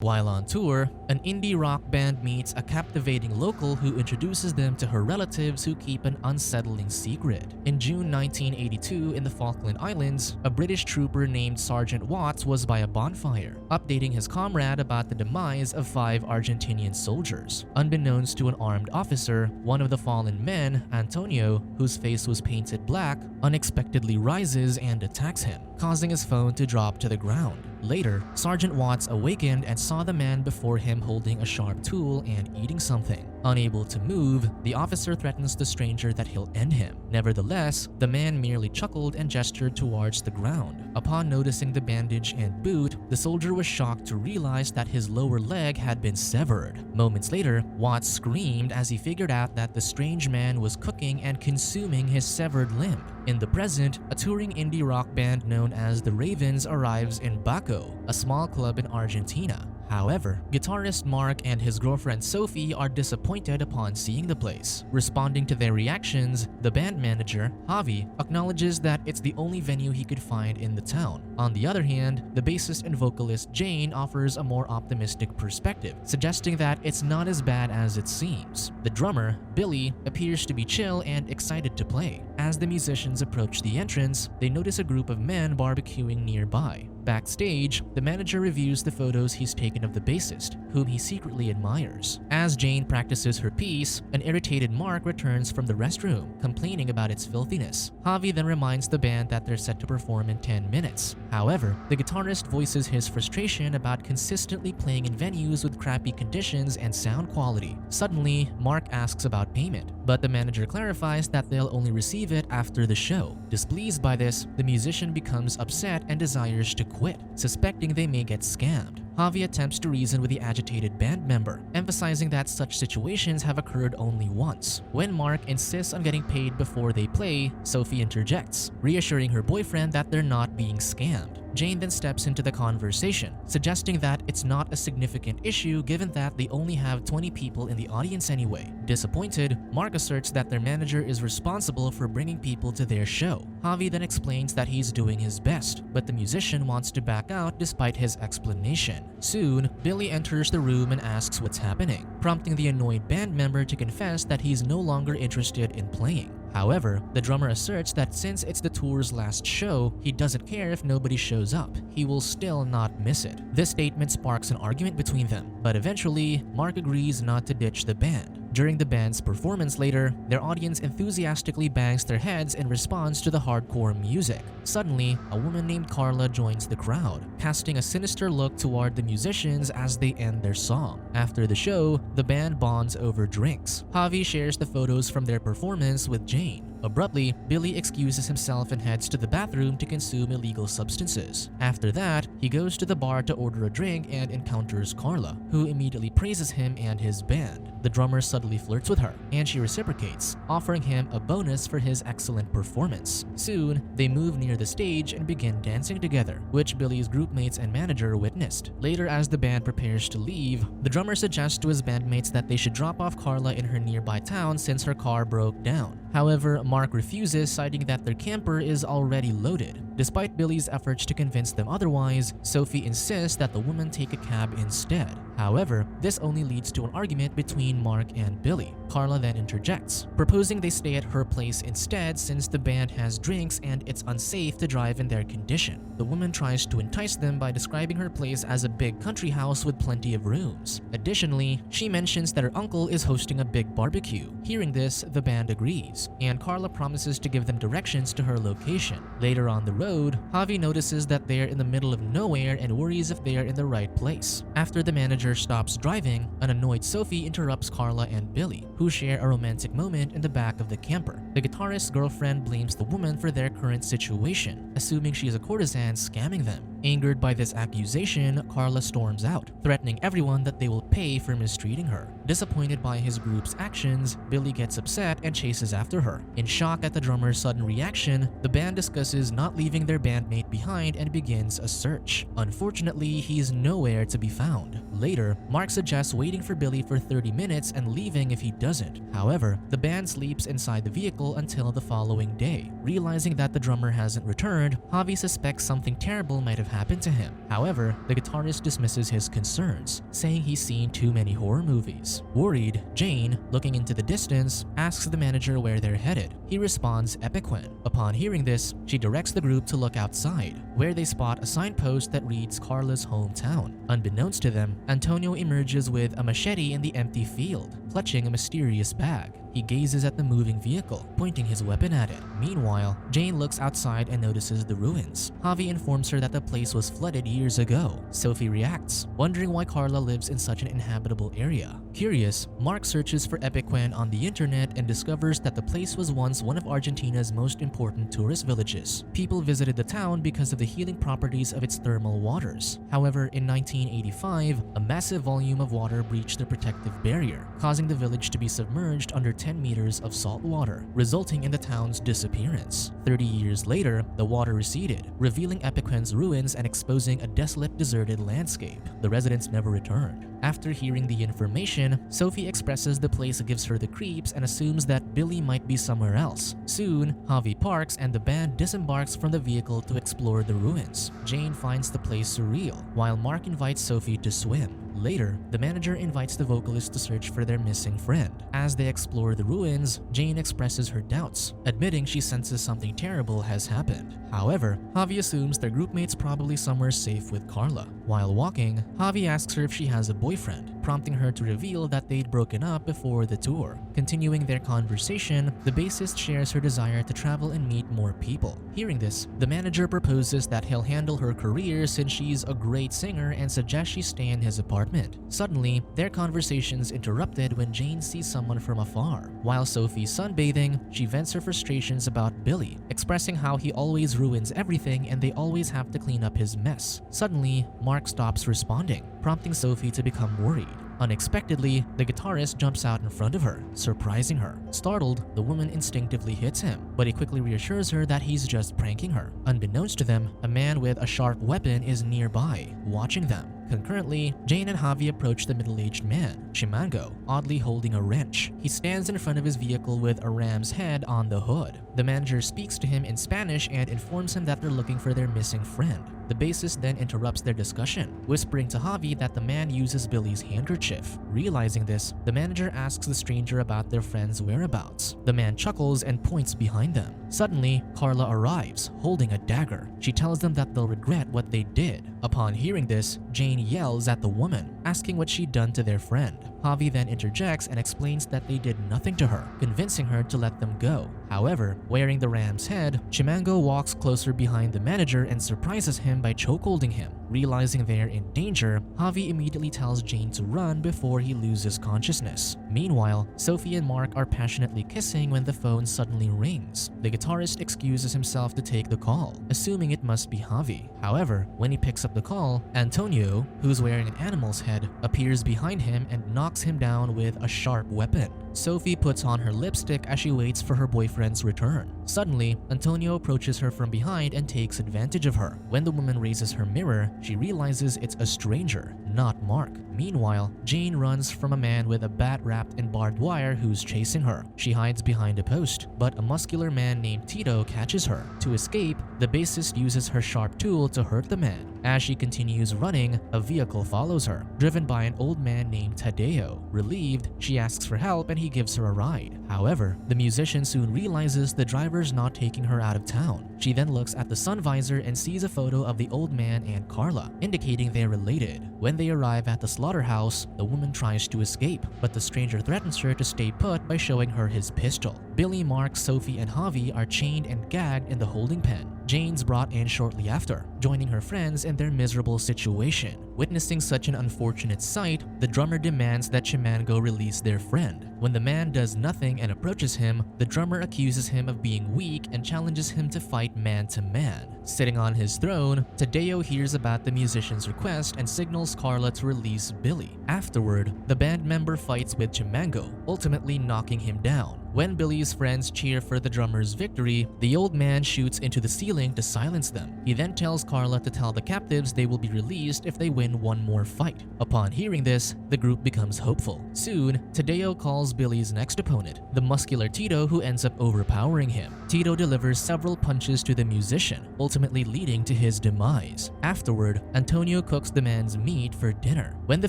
While on tour, an indie rock band meets a captivating local who introduces them to her relatives who keep an unsettling secret. In June 1982, in the Falkland Islands, a British trooper named Sergeant Watts was by a bonfire, updating his comrade about the demise of 5 Argentinian soldiers. Unbeknownst to an armed officer, one of the fallen men, Antonio, whose face was painted black, unexpectedly rises and attacks him, causing his phone to drop to the ground. Later, Sergeant Watts awakened and saw the man before him holding a sharp tool and eating something. Unable to move, the officer threatens the stranger that he'll end him. Nevertheless, the man merely chuckled and gestured towards the ground. Upon noticing the bandage and boot, the soldier was shocked to realize that his lower leg had been severed. Moments later, Watts screamed as he figured out that the strange man was cooking and consuming his severed limb. In the present, a touring indie rock band known as the Ravens arrives in Baco, a small club in Argentina. However, guitarist Mark and his girlfriend Sophie are disappointed upon seeing the place. Responding to their reactions, the band manager, Javi, acknowledges that it's the only venue he could find in the town. On the other hand, the bassist and vocalist Jane offers a more optimistic perspective, suggesting that it's not as bad as it seems. The drummer, Billy, appears to be chill and excited to play. As the musicians approach the entrance, they notice a group of men barbecuing nearby. Backstage, the manager reviews the photos he's taken of the bassist, whom he secretly admires. As Jane practices her piece, an irritated Mark returns from the restroom, complaining about its filthiness. Javi then reminds the band that they're set to perform in 10 minutes. However, the guitarist voices his frustration about consistently playing in venues with crappy conditions and sound quality. Suddenly, Mark asks about payment, but the manager clarifies that they'll only receive it after the show. Displeased by this, the musician becomes upset and desires to quit, suspecting they may get scammed. Javi attempts to reason with the agitated band member, emphasizing that such situations have occurred only once. When Mark insists on getting paid before they play, Sophie interjects, reassuring her boyfriend that they're not being scammed. Jane then steps into the conversation, suggesting that it's not a significant issue given that they only have 20 people in the audience anyway. Disappointed, Mark asserts that their manager is responsible for bringing people to their show. Javi then explains that he's doing his best, but the musician wants to back out despite his explanation. Soon, Billy enters the room and asks what's happening, prompting the annoyed band member to confess that he's no longer interested in playing. However, the drummer asserts that since it's the tour's last show, he doesn't care if nobody shows up. He will still not miss it. This statement sparks an argument between them, but eventually, Mark agrees not to ditch the band. During the band's performance later, their audience enthusiastically bangs their heads in response to the hardcore music. Suddenly, a woman named Carla joins the crowd, casting a sinister look toward the musicians as they end their song. After the show, the band bonds over drinks. Javi shares the photos from their performance with Jane. Abruptly, Billy excuses himself and heads to the bathroom to consume illegal substances. After that, he goes to the bar to order a drink and encounters Carla, who immediately praises him and his band. The drummer subtly flirts with her, and she reciprocates, offering him a bonus for his excellent performance. Soon, they move near the stage and begin dancing together, which Billy's groupmates and manager witnessed. Later, as the band prepares to leave, the drummer suggests to his bandmates that they should drop off Carla in her nearby town since her car broke down. However, Mark refuses, citing that their camper is already loaded. Despite Billy's efforts to convince them otherwise, Sophie insists that the woman take a cab instead. However, this only leads to an argument between Mark and Billy. Carla then interjects, proposing they stay at her place instead since the band has drinks and it's unsafe to drive in their condition. The woman tries to entice them by describing her place as a big country house with plenty of rooms. Additionally, she mentions that her uncle is hosting a big barbecue. Hearing this, the band agrees, and Carla promises to give them directions to her location. Later on the road, Javi notices that they're in the middle of nowhere and worries if they are in the right place. After the manager stops driving, an annoyed Sophie interrupts Carla and Billy, who share a romantic moment in the back of the camper. The guitarist's girlfriend blames the woman for their current situation, assuming she is a courtesan scamming them. Angered by this accusation, Carla storms out, threatening everyone that they will pay for mistreating her. Disappointed by his group's actions, Billy gets upset and chases after her. In shock at the drummer's sudden reaction, the band discusses not leaving their bandmate behind and begins a search. Unfortunately, he is nowhere to be found. Later, Mark suggests waiting for Billy for 30 minutes and leaving if he doesn't. However, the band sleeps inside the vehicle until the following day. Realizing that the drummer hasn't returned, Javi suspects something terrible might have happened to him. However, the guitarist dismisses his concerns, saying he's seen too many horror movies. Worried, Jane, looking into the distance, asks the manager where they're headed. He responds Epiquen. Upon hearing this, she directs the group to look outside, where they spot a signpost that reads Carla's hometown. Unbeknownst to them, Antonio emerges with a machete in the empty field, clutching a mysterious bag. He gazes at the moving vehicle, pointing his weapon at it. Meanwhile, Jane looks outside and notices the ruins. Javi informs her that the place was flooded years ago. Sophie reacts, wondering why Carla lives in such an inhabitable area. Curious, Mark searches for Epiquen on the internet and discovers that the place was once one of Argentina's most important tourist villages. People visited the town because of the healing properties of its thermal waters. However, in 1985, a massive volume of water breached the protective barrier, causing the village to be submerged under 10 meters of salt water, resulting in the town's disappearance. 30 years later, the water receded, revealing Epiquen's ruins and exposing a desolate, deserted landscape. The residents never returned. After hearing the information, Sophie expresses the place gives her the creeps and assumes that Billy might be somewhere else. Soon, Javi parks and the band disembarks from the vehicle to explore the ruins. Jane finds the place surreal, while Mark invites Sophie to swim. Later, the manager invites the vocalist to search for their missing friend. As they explore the ruins, Jane expresses her doubts, admitting she senses something terrible has happened. However, Javi assumes their groupmate's probably somewhere safe with Carla. While walking, Javi asks her if she has a boyfriend, prompting her to reveal that they'd broken up before the tour. Continuing their conversation, the bassist shares her desire to travel and meet more people. Hearing this, the manager proposes that he'll handle her career since she's a great singer and suggests she stay in his apartment. Suddenly, their conversation's interrupted when Jane sees someone from afar. While Sophie's sunbathing, she vents her frustrations about Billy, expressing how he always ruins everything and they always have to clean up his mess. Suddenly, Mark stops responding, prompting Sophie to become worried. Unexpectedly, the guitarist jumps out in front of her, surprising her. Startled, the woman instinctively hits him, but he quickly reassures her that he's just pranking her. Unbeknownst to them, a man with a sharp weapon is nearby, watching them. Concurrently, Jane and Javi approach the middle-aged man, Chimango, oddly holding a wrench. He stands in front of his vehicle with a ram's head on the hood. The manager speaks to him in Spanish and informs him that they're looking for their missing friend. The bassist then interrupts their discussion, whispering to Javi that the man uses Billy's handkerchief. Realizing this, the manager asks the stranger about their friend's whereabouts. The man chuckles and points behind them. Suddenly, Carla arrives, holding a dagger. She tells them that they'll regret what they did. Upon hearing this, Jane yells at the woman, asking what she'd done to their friend. Javi then interjects and explains that they did nothing to her, convincing her to let them go. However, wearing the ram's head, Chimango walks closer behind the manager and surprises him by chokeholding him. Realizing they're in danger, Javi immediately tells Jane to run before he loses consciousness. Meanwhile, Sophie and Mark are passionately kissing when the phone suddenly rings. The guitarist excuses himself to take the call, assuming it must be Javi. However, when he picks up the call, Antonio, who's wearing an animal's head, appears behind him and knocks him down with a sharp weapon. Sophie puts on her lipstick as she waits for her boyfriend's return. Suddenly, Antonio approaches her from behind and takes advantage of her. When the woman raises her mirror, she realizes it's a stranger, not Mark. Meanwhile, Jane runs from a man with a bat wrapped in barbed wire who's chasing her. She hides behind a post, but a muscular man named Tito catches her. To escape, the bassist uses her sharp tool to hurt the man. As she continues running, a vehicle follows her, driven by an old man named Tadeo. Relieved, she asks for help and he gives her a ride. However, the musician soon realizes the driver's not taking her out of town. She then looks at the sun visor and sees a photo of the old man and Carla, indicating they're related. When they arrive at the slaughterhouse, the woman tries to escape, but the stranger threatens her to stay put by showing her his pistol. Billy, Mark, Sophie, and Javi are chained and gagged in the holding pen. Jane's brought in shortly after, joining her friends in their miserable situation. Witnessing such an unfortunate sight, the drummer demands that Chimango release their friend. When the man does nothing and approaches him, the drummer accuses him of being weak and challenges him to fight man to man. Sitting on his throne, Tadeo hears about the musician's request and signals Carla to release Billy. Afterward, the band member fights with Chimango, ultimately knocking him down. When Billy's friends cheer for the drummer's victory, the old man shoots into the ceiling to silence them. He then tells Carla to tell the captives they will be released if they win one more fight. Upon hearing this, the group becomes hopeful. Soon, Tadeo calls Billy's next opponent, the muscular Tito, who ends up overpowering him. Tito delivers several punches to the musician, ultimately leading to his demise. Afterward, Antonio cooks the man's meat for dinner. When the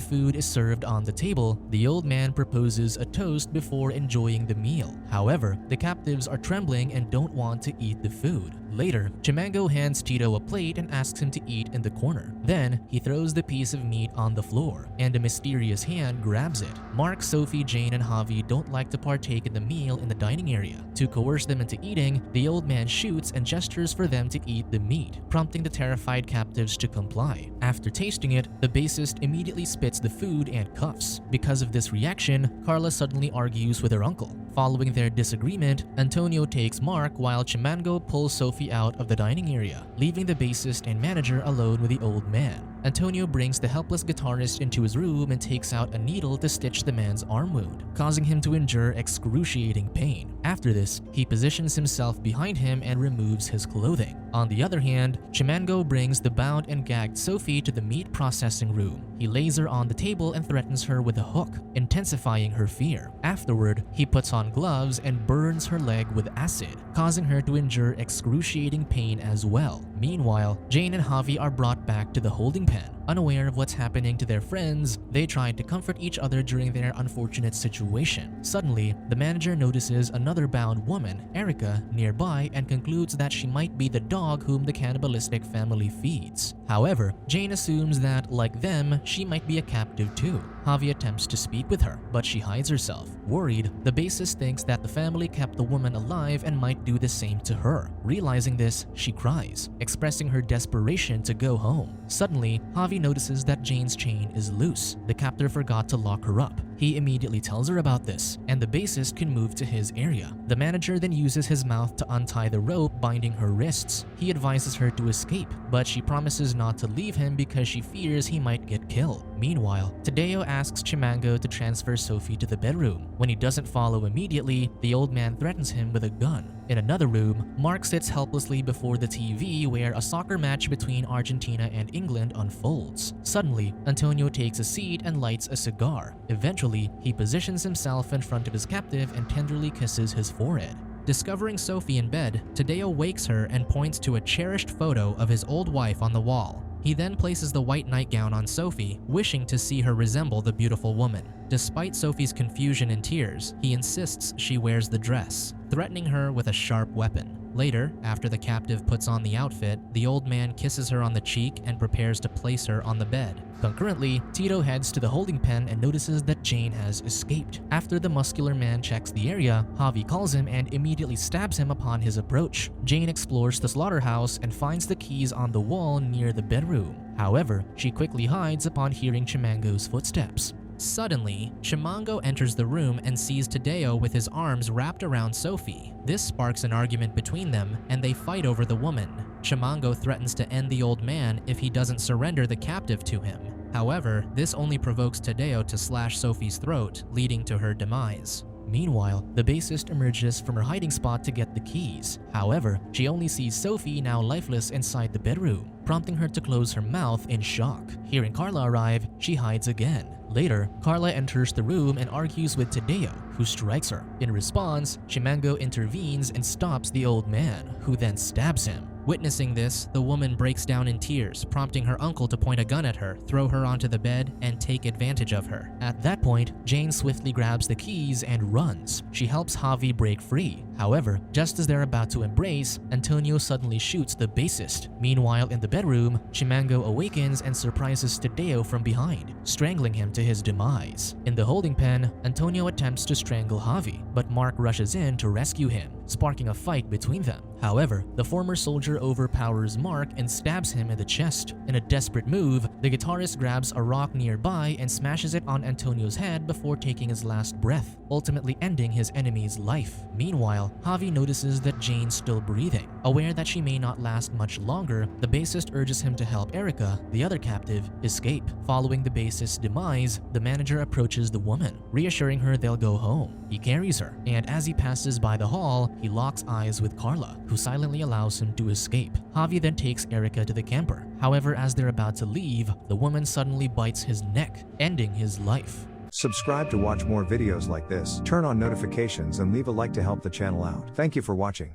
food is served on the table, the old man proposes a toast before enjoying the meal. However, the captives are trembling and don't want to eat the food. Later, Chimango hands Tito a plate and asks him to eat in the corner. Then, he throws the piece of meat on the floor, and a mysterious hand grabs it. Mark, Sophie, Jane, and Javi don't like to partake in the meal in the dining area. To coerce them into eating, the old man shoots and gestures for them to eat the meat, prompting the terrified captives to comply. After tasting it, the bassist immediately spits the food and cuffs. Because of this reaction, Carla suddenly argues with her uncle. Following their disagreement, Antonio takes Mark while Chimango pulls Sophie out of the dining area, leaving the bassist and manager alone with the old man. Antonio brings the helpless guitarist into his room and takes out a needle to stitch the man's arm wound, causing him to endure excruciating pain. After this, he positions himself behind him and removes his clothing. On the other hand, Chimango brings the bound and gagged Sophie to the meat processing room. He lays her on the table and threatens her with a hook, intensifying her fear. Afterward, he puts on gloves and burns her leg with acid, causing her to endure excruciating pain as well. Meanwhile, Jane and Javi are brought back to the holding pen. Unaware of what's happening to their friends, they try to comfort each other during their unfortunate situation. Suddenly, the manager notices another bound woman, Erica, nearby and concludes that she might be the dog whom the cannibalistic family feeds. However, Jane assumes that, like them, she might be a captive too. Javi attempts to speak with her, but she hides herself. Worried, the bassist thinks that the family kept the woman alive and might do the same to her. Realizing this, she cries, expressing her desperation to go home. Suddenly, Javi notices that Jane's chain is loose. The captor forgot to lock her up. He immediately tells her about this, and the bassist can move to his area. The manager then uses his mouth to untie the rope binding her wrists. He advises her to escape, but she promises not to leave him because she fears he might get killed. Meanwhile, Tadeo asks Chimango to transfer Sophie to the bedroom. When he doesn't follow immediately, the old man threatens him with a gun. In another room, Mark sits helplessly before the TV where a soccer match between Argentina and England unfolds. Suddenly, Antonio takes a seat and lights a cigar. Eventually, he positions himself in front of his captive and tenderly kisses his forehead. Discovering Sophie in bed, Tadeo wakes her and points to a cherished photo of his old wife on the wall. He then places the white nightgown on Sophie, wishing to see her resemble the beautiful woman. Despite Sophie's confusion and tears, he insists she wears the dress, threatening her with a sharp weapon. Later, after the captive puts on the outfit, the old man kisses her on the cheek and prepares to place her on the bed. Concurrently, Tito heads to the holding pen and notices that Jane has escaped. After the muscular man checks the area, Javi calls him and immediately stabs him upon his approach. Jane explores the slaughterhouse and finds the keys on the wall near the bedroom. However, she quickly hides upon hearing Chimango's footsteps. Suddenly, Chimango enters the room and sees Tadeo with his arms wrapped around Sophie. This sparks an argument between them, and they fight over the woman. Chimango threatens to end the old man if he doesn't surrender the captive to him. However, this only provokes Tadeo to slash Sophie's throat, leading to her demise. Meanwhile, the bassist emerges from her hiding spot to get the keys. However, she only sees Sophie now lifeless inside the bedroom, prompting her to close her mouth in shock. Hearing Carla arrive, she hides again. Later, Carla enters the room and argues with Tadeo, who strikes her. In response, Chimango intervenes and stops the old man, who then stabs him. Witnessing this, the woman breaks down in tears, prompting her uncle to point a gun at her, throw her onto the bed, and take advantage of her. At that point, Jane swiftly grabs the keys and runs. She helps Javi break free. However, just as they're about to embrace, Antonio suddenly shoots the bassist. Meanwhile, in the bedroom, Chimango awakens and surprises Tadeo from behind, strangling him to his demise. In the holding pen, Antonio attempts to strangle Javi, but Mark rushes in to rescue him, sparking a fight between them. However, the former soldier overpowers Mark and stabs him in the chest. In a desperate move, the guitarist grabs a rock nearby and smashes it on Antonio's head before taking his last breath, ultimately ending his enemy's life. Meanwhile, while, Javi notices that Jane's still breathing. Aware that she may not last much longer, the bassist urges him to help Erica, the other captive, escape. Following the bassist's demise, the manager approaches the woman, reassuring her they'll go home. He carries her, and as he passes by the hall, he locks eyes with Carla, who silently allows him to escape. Javi then takes Erica to the camper. However, as they're about to leave, the woman suddenly bites his neck, ending his life. Subscribe to watch more videos like this, turn on notifications and leave a like to help the channel out. Thank you for watching.